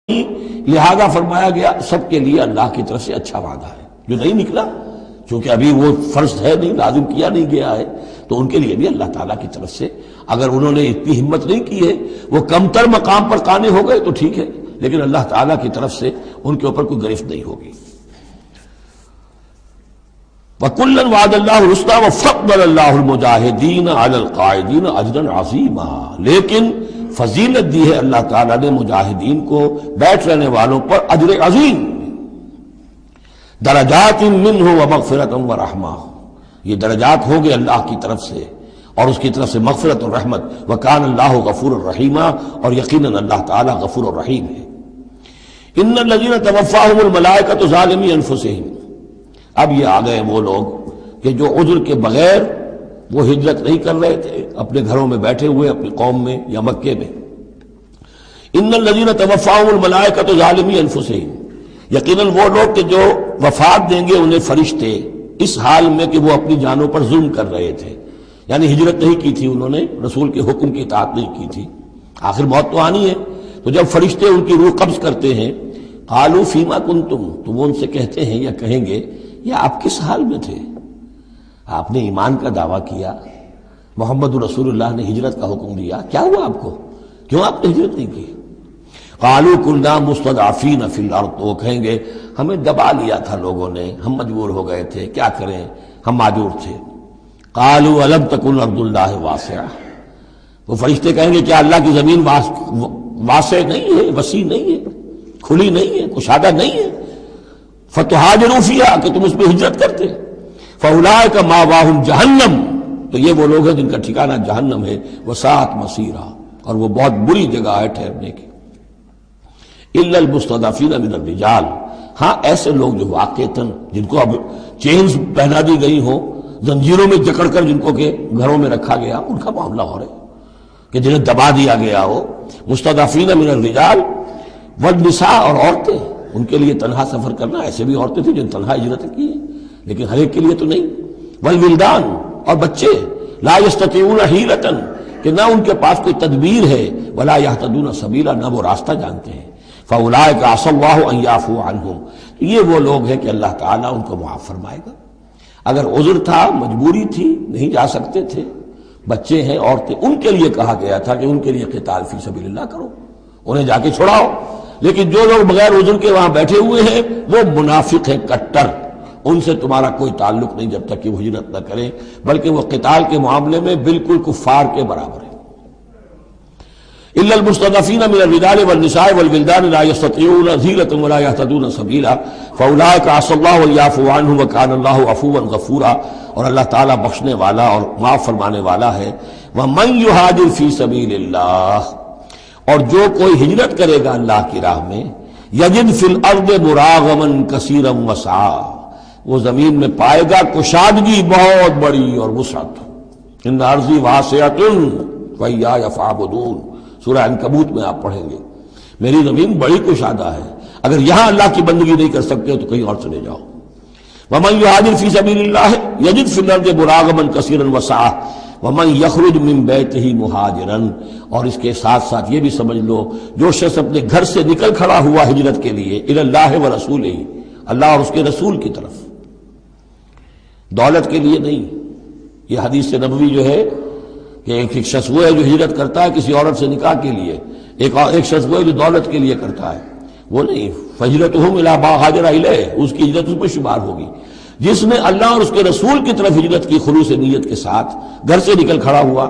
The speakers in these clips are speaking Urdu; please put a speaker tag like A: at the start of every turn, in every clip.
A: لہذا فرمایا گیا سب کے لیے اللہ کی طرف سے اچھا وعدہ ہے۔ جو نہیں نکلا چونکہ ابھی وہ فرض ہے نہیں، لازم کیا نہیں گیا ہے، تو ان کے لیے بھی اللہ تعالیٰ کی طرف سے اگر انہوں نے اتنی ہمت نہیں کی ہے، وہ کمتر مقام پر قانے ہو گئے تو ٹھیک ہے، لیکن اللہ تعالیٰ کی طرف سے ان کے اوپر کوئی گرفت نہیں ہوگی۔ وَكُلًّا وَعَدَ اللَّهُ الْحُسْنَىٰ وَفَضَّلَ اللَّهُ الْمُجَاهِدِينَ عَلَى الْقَاعِدِينَ أَجْرًا عَظِيمًا، لیکن فضیلت دی ہے اللہ تعالیٰ نے مجاہدین کو بیٹھ رہنے والوں پر اجر عظیم، درجات منہ ومغفرۃ ورحمہ، یہ درجات ہوں گے اللہ کی طرف سے اور اس کی طرف سے مغفرت اور رحمت، وکان اللہ غفور الرحیم، اور یقیناً اللہ تعالیٰ غفور الرحیم ہے۔ ان الذین توفاہم الملائکۃ ظالمی انفسہم، اب یہ آ گئے وہ لوگ کہ جو عذر کے بغیر وہ ہجرت نہیں کر رہے تھے، اپنے گھروں میں بیٹھے ہوئے اپنی قوم میں یا مکے میں۔ ان الذین توفاہم الملائکۃ ظالمی انفسہم، یقیناً وہ لوگ کہ جو وفات دیں گے انہیں فرشتے اس حال میں کہ وہ اپنی جانوں پر ظلم کر رہے تھے، یعنی ہجرت نہیں کی تھی انہوں نے، رسول کے حکم کی اطاعت نہیں کی تھی، آخر موت تو آنی ہے، تو جب فرشتے ان کی روح قبض کرتے ہیں، قالوا فیما کنتم، تو وہ ان سے کہتے ہیں یا کہیں گے یہ آپ کس حال میں تھے؟ آپ نے ایمان کا دعویٰ کیا، محمد رسول اللہ نے ہجرت کا حکم دیا، کیا ہوا آپ کو؟ کیوں آپ نے ہجرت نہیں کی؟ قالوا كنا مستضعفین فی الارض، تو وہ کہیں گے ہمیں دبا لیا تھا لوگوں نے، ہم مجبور ہو گئے تھے، کیا کریں، ہم معذور تھے۔ قالوا الم تکن ارض اللہ واسعہ، وہ فرشتے کہیں گے کیا اللہ کی زمین واسع نہیں ہے، وسیع نہیں ہے، کھلی نہیں ہے، کشادہ نہیں ہے، فتہاجروا فیہا، کہ تم اس میں ہجرت کرتے، فاولئک مأواہم جہنم، تو یہ وہ لوگ ہیں جن کا ٹھکانہ جہنم ہے، وساءت مصیرا، اور وہ بہت بری جگہ ہے ٹھہرنے کی۔ الا المستضعفین من الرجال، ہاں ایسے لوگ جو واقعتاً جن کو اب چینز پہنا دی گئی ہوں، زنجیروں میں جکڑ کر جن کو کہ گھروں میں رکھا گیا، ان کا معاملہ ہو رہا ہے کہ جنہیں دبا دیا گیا ہو۔ مستضعفین من الرجال والنساء، اور عورتیں، ان کے لیے تنہا سفر کرنا، ایسے بھی عورتیں تھیں جن تنہا ہجرت کی ہے لیکن ہر ایک کے لیے تو نہیں۔ والولدان، اور بچے، لا یستطیعون حیلۃ، کہ نہ ان کے پاس کوئی تدبیر ہے، ولا یہتدون سبیلا، نہ وہ راستہ جانتے ہیں۔ فاولئک عسى اللہ ان یعفو عنہم، یہ وہ لوگ ہیں کہ اللہ تعالیٰ ان کو معاف فرمائے گا۔ اگر عذر تھا، مجبوری تھی، نہیں جا سکتے تھے، بچے ہیں، عورتیں، ان کے لیے کہا گیا تھا کہ ان کے لیے قتال فی سبیل اللہ کرو، انہیں جا کے چھڑاؤ، لیکن جو لوگ بغیر عذر کے وہاں بیٹھے ہوئے ہیں وہ منافق ہیں کٹر، ان سے تمہارا کوئی تعلق نہیں جب تک کہ وہ ہجرت نہ کریں، بلکہ وہ قتال کے معاملے میں بالکل کفار کے برابر ہے۔ الا المستضعفین من الرجال والنساء والولدان لا يستطيعون حیلۃ ولا يهتدون سبیلا فاولئک عسى الله ان يعفو عنهم وكان الله عفوا غفورا، اور اللہ تعالیٰ بخشنے والا اور معاف فرمانے والا ہے۔ ومن يهاجر في سبيل اللہ، اور جو کوئی ہجرت کرے گا اللہ کی راہ میں، یجد فی الارض مراغما کثیرا وسعا، وہ زمین میں پائے گا کشادگی بہت بڑی اور وسعت۔ ان ارضی واسعۃ وإیایا فاعبدون، سورہ عنکبوت میں آپ پڑھیں گے، میری زمین بڑی کشادہ ہے، اگر یہاں اللہ کی بندگی نہیں کر سکتے ہو تو کہیں اور چلے جاؤ۔ ومن یہاجر فی سبیل اللہ یجد فی الارض مراغما کثیرا وسعا ومن یخرج من بیتہ مہاجرا، اور اس کے ساتھ ساتھ یہ بھی سمجھ لو جو شخص اپنے گھر سے نکل کھڑا ہوا ہجرت کے لیے، الی اللہ ورسولہ، اللہ اور اس کے رسول کی طرف، دولت کے لیے نہیں۔ یہ حدیث نبوی جو ہے کہ ایک شخص وہ ہے جو ہجرت کرتا ہے کسی عورت سے نکاح کے لیے، ایک شخص وہ ہے جو دولت کے لیے کرتا ہے، وہ نہیں۔ فہجرتہم الی ما ہاجر الیہ، اس کی ہجرت اس پر شمار ہوگی۔ جس نے اللہ اور اس کے رسول کی طرف ہجرت کی خلوص نیت کے ساتھ، گھر سے نکل کھڑا ہوا،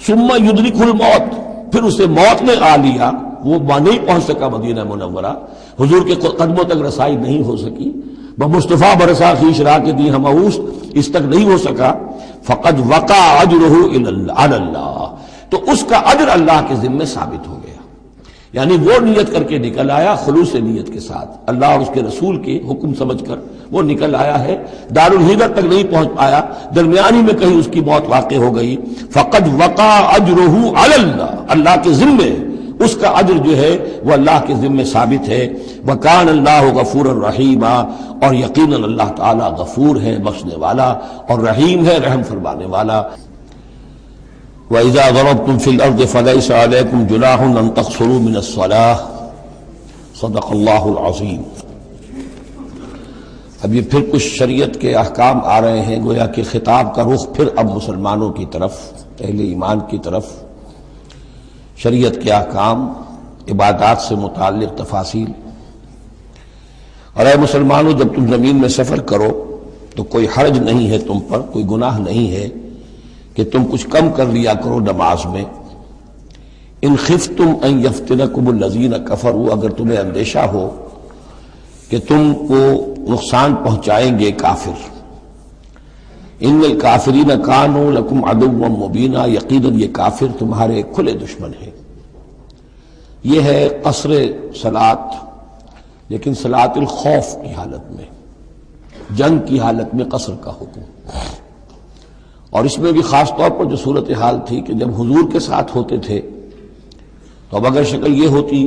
A: ثم یدرکہ الموت، پھر اسے موت نے آ لیا، وہ نہیں پہنچ سکا مدینہ منورہ، حضور کے قدموں تک رسائی نہیں ہو سکی، بمصطفیٰ برسا خیش را کے دی ہمعوس، اس تک نہیں ہو سکا، فقد وقع اجرہ علی اللہ، تو اس کا اجر اللہ کے ذمے ثابت ہو گیا، یعنی وہ نیت کر کے نکل آیا خلوص نیت کے ساتھ، اللہ اور اس کے رسول کے حکم سمجھ کر وہ نکل آیا ہے، دار الہجرت تک نہیں پہنچ پایا، درمیانی میں کہیں اس کی موت واقع ہو گئی، فقد وقع اجرہ علی اللہ، اللہ کے ذمے اس کا اجر جو ہے وہ اللہ کے ذمے ثابت ہے۔ وکان اللہ غفور الرحیم، اور یقیناً اللہ تعالیٰ غفور ہے، بخشنے والا، اور رحیم ہے، رحم فرمانے والا۔ وَإِذَا ضَرَبْتُمْ فِي الْأَرْضِ فَلَيْسَ عَلَيْكُمْ جُنَاحٌ أَن تَقْصُرُوا مِنَ الصَّلَاةِ صدق اللہ العظیم۔ اب یہ پھر کچھ شریعت کے احکام آ رہے ہیں، گویا کہ خطاب کا رخ پھر اب مسلمانوں کی طرف، اہل ایمان کی طرف۔ شریعت کے احکام، عبادات سے متعلق تفاصیل۔ اور اے مسلمانوں، جب تم زمین میں سفر کرو تو کوئی حرج نہیں ہے تم پر، کوئی گناہ نہیں ہے کہ تم کچھ کم کر لیا کرو نماز میں۔ ان خفتم ان یفتنکم الذین کفروا، اگر تمہیں اندیشہ ہو کہ تم کو نقصان پہنچائیں گے کافر۔ ان الکافرین کانوا لکم عدوا مبینا، یقیناً یہ کافر تمہارے کھلے دشمن ہیں۔ یہ ہے قصر صلاۃ، لیکن صلاۃ الخوف کی حالت میں، جنگ کی حالت میں قصر کا حکم۔ اور اس میں بھی خاص طور پر جو صورتحال تھی کہ جب حضور کے ساتھ ہوتے تھے تو اب اگر شکل یہ ہوتی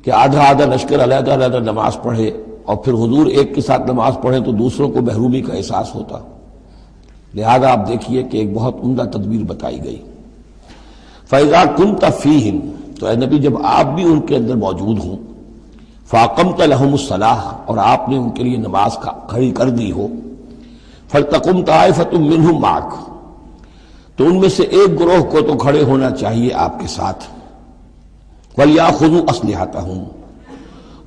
A: کہ آدھا آدھا لشکر علیحدہ علیحدہ نماز پڑھے اور پھر حضور ایک کے ساتھ نماز پڑھیں تو دوسروں کو محرومی کا احساس ہوتا۔ لہذا آپ دیکھیے کہ ایک بہت عمدہ تدبیر بتائی گئی۔ فَإِذَا كُنْتَ فِيهِمْ، تو اے نبی جب آپ بھی ان کے اندر موجود ہوں، فَأَقَمْتَ لَهُمُ الصَّلَاةَ، اور آپ نے ان کے لیے نماز کھڑی کر دی ہو، فَلْتَقُمْ طَائِفَةٌ مِّنْهُمْ مَعَكَ، تو ان میں سے ایک گروہ کو تو کھڑے ہونا چاہیے آپ کے ساتھ، وَلْيَأْخُذُوا أَسْلِحَتَهُمْ،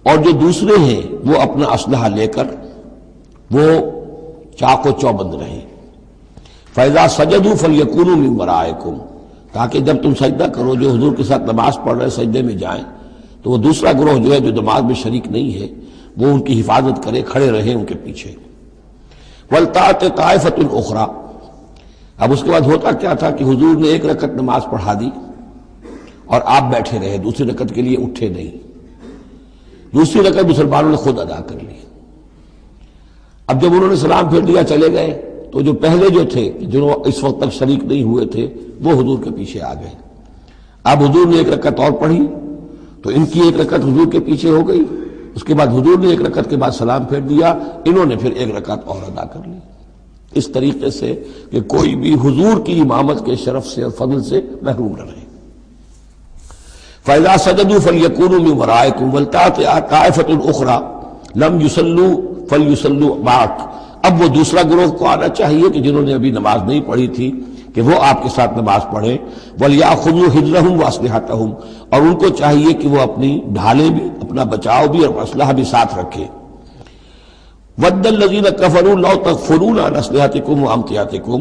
A: اور جو دوسرے ہیں وہ اپنا اسلحہ لے کر وہ چاق و چوبند رہیں۔ فَإِذَا سَجَدُوا فَلْيَكُونُوا مِن وَرَائِكُمْ، تاکہ جب تم سجدہ کرو، جو حضور کے ساتھ نماز پڑھ رہے سجدے میں جائیں تو وہ دوسرا گروہ جو ہے جو نماز میں شریک نہیں ہے وہ ان کی حفاظت کرے، کھڑے رہیں ان کے پیچھے۔ وَلْتَأْتِ طَائِفَةٌ أُخْرَىٰ، اب اس کے بعد ہوتا کیا تھا کہ حضور نے ایک رکعت نماز پڑھا دی اور آپ بیٹھے رہے، دوسری رکعت کے لیے اٹھے نہیں، دوسری رکعت مسلمانوں نے خود ادا کر لی۔ اب جب انہوں نے سلام پھیر دیا چلے گئے تو جو پہلے جو تھے جنہوں اس وقت تک شریک نہیں ہوئے تھے وہ حضور کے پیچھے آ گئے۔ اب حضور نے ایک رکعت اور پڑھی تو ان کی ایک رکعت حضور کے پیچھے ہو گئی، اس کے بعد حضور نے ایک رکعت کے بعد سلام پھیر دیا، انہوں نے پھر ایک رکعت اور ادا کر لی، اس طریقے سے کہ کوئی بھی حضور کی امامت کے شرف سے اور فضل سے محروم نہ رہے۔ فَإِذَا سَجَدُوا فَلْيَكُونُوا مِن وَرَائِكُمْ وَلْتَأْتِ طَائِفَةٌ أُخْرَىٰ لَمْ يُصَلُّوا فَلْيُصَلُّوا مَعَكَ، اب وہ دوسرا گروہ کو آنا چاہیے کہ جنہوں نے ابھی نماز نہیں پڑھی تھی کہ وہ آپ کے ساتھ نماز پڑھیں۔ وَلْيَأْخُذُوا حِذْرَهُمْ وَأَسْلِحَتَهُمْ، اور ان کو چاہیے کہ وہ اپنی ڈھالیں بھی، اپنا بچاؤ بھی اور اسلحہ بھی ساتھ رکھے۔ وَدَّ الَّذِينَ كَفَرُوا لَوْ تَغْفُلُونَ عَنْ أَسْلِحَتِكُمْ وَأَمْتِعَتِكُمْ،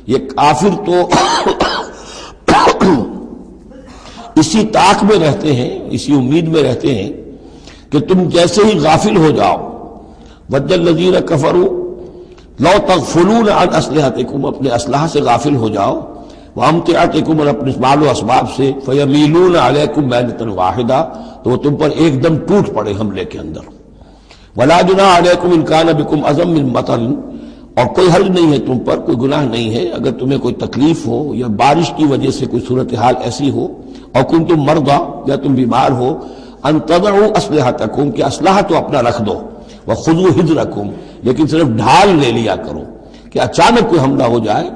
A: یہ کافر تو اسی طاق میں رہتے ہیں، اسی امید میں رہتے ہیں کہ تم جیسے ہی غافل ہو جاؤ، وَدَّ الَّذِينَ كَفَرُوا لَوْ تَغْفُلُونَ عَنْ أَسْلِحَتِكُمْ، اپنے اسلحہ سے غافل ہو جاؤ، وَأَمْتِعَتِكُمْ، اور اپنے مال و اسباب سے، فَيَمِيلُونَ عَلَيْكُمْ مَيْلَةً وَاحِدَةً، تو وہ تم پر ایک دم ٹوٹ پڑے حملے کے اندر۔ وَلَا جُنَاحَ عَلَيْكُمْ إِن كَانَ بِكُمْ أَذًى مِّن مَطَرٍ، اور کوئی حرج نہیں ہے تم پر، کوئی گناہ نہیں ہے اگر تمہیں کوئی تکلیف ہو یا بارش کی وجہ سے کوئی صورتحال ایسی ہو، اور کنتم مرضى، یا تم بیمار ہو، ان تضعوا اسلحتکم، کہ اسلحہ تو اپنا رکھ دو، وخذوا حذرکم، لیکن صرف ڈھال لے لیا کرو کہ اچانک کوئی حملہ ہو جائے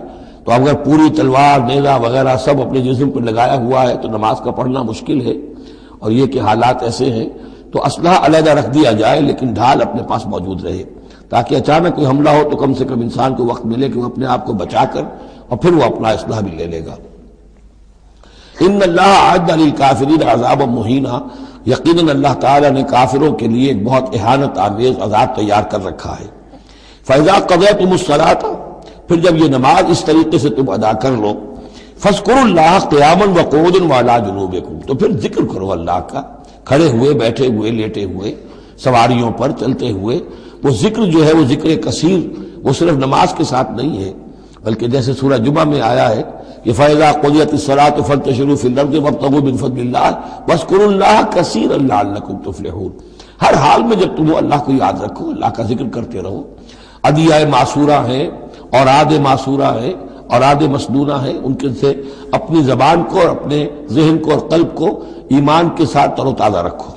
A: تو اگر پوری تلوار نیزہ وغیرہ سب اپنے جسم پر لگایا ہوا ہے تو نماز کا پڑھنا مشکل ہے، اور یہ کہ حالات ایسے ہیں تو اسلحہ علیحدہ رکھ دیا جائے لیکن ڈھال اپنے پاس موجود رہے، تاکہ اچانک کوئی حملہ ہو تو کم سے کم انسان کو وقت ملے کہ وہ اپنے آپ کو بچا کر اور پھر وہ اپنا اسلحہ بھی لے لے گا۔ ان اللہ اعد للکافرین عذابا مہینا، یقیناً اللہ تعالیٰ نے کافروں کے لیے ایک بہت اہانت آمیز عذاب تیار کر رکھا ہے۔ فَإِذَا قَضَيْتُمُ الصَّلَاةَ، پھر جب یہ نماز اس طریقے سے تم ادا کر لو، فَاذْكُرُوا اللَّهَ قِيَامًا وَقُعُودًا وَعَلَىٰ جُنُوبِكُمْ، تو پھر ذکر کرو اللہ کا، کھڑے ہوئے، بیٹھے ہوئے، لیٹے ہوئے، سواریوں پر چلتے ہوئے۔ وہ ذکر جو ہے وہ ذکر کثیر، وہ صرف نماز کے ساتھ نہیں ہے، بلکہ جیسے سورہ جمعہ میں آیا ہے کہ فَإِذَا قُضِيَتِ الصَّلَاةُ فَانتَشِرُوا فِي الْأَرْضِ وَابْتَغُوا مِن فَضْلِ اللَّهِ وَاذْكُرُوا اللَّهَ كَثِيرًا لَعَلَّكُمْ تُفْلِحُونَ، ہر حال میں جب تم اللہ کو یاد رکھو، اللہ کا ذکر کرتے رہو۔ ادعیہ معصورہ ہیں، اوراد معصورہ ہیں، اوراد مسنونہ ہیں، ان کے سے اپنی زبان کو اور اپنے ذہن کو اور قلب کو ایمان کے ساتھ تر و تازہ رکھو۔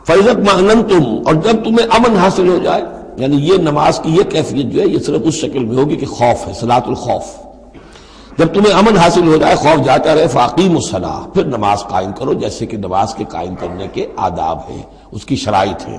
A: فَإِذَا اطْمَأْنَنْتُمْ، اور جب تمہیں امن حاصل ہو جائے، یعنی یہ نماز کی یہ کیفیت جو ہے یہ صرف اس شکل میں ہوگی کہ خوف ہے، صلاۃ الخوف، جب تمہیں امن حاصل ہو جائے، خوف جاتا رہے، فاقیموا الصلاۃ، پھر نماز قائم کرو، جیسے کہ نماز کے قائم کرنے کے آداب ہیں، اس کی شرائط ہیں۔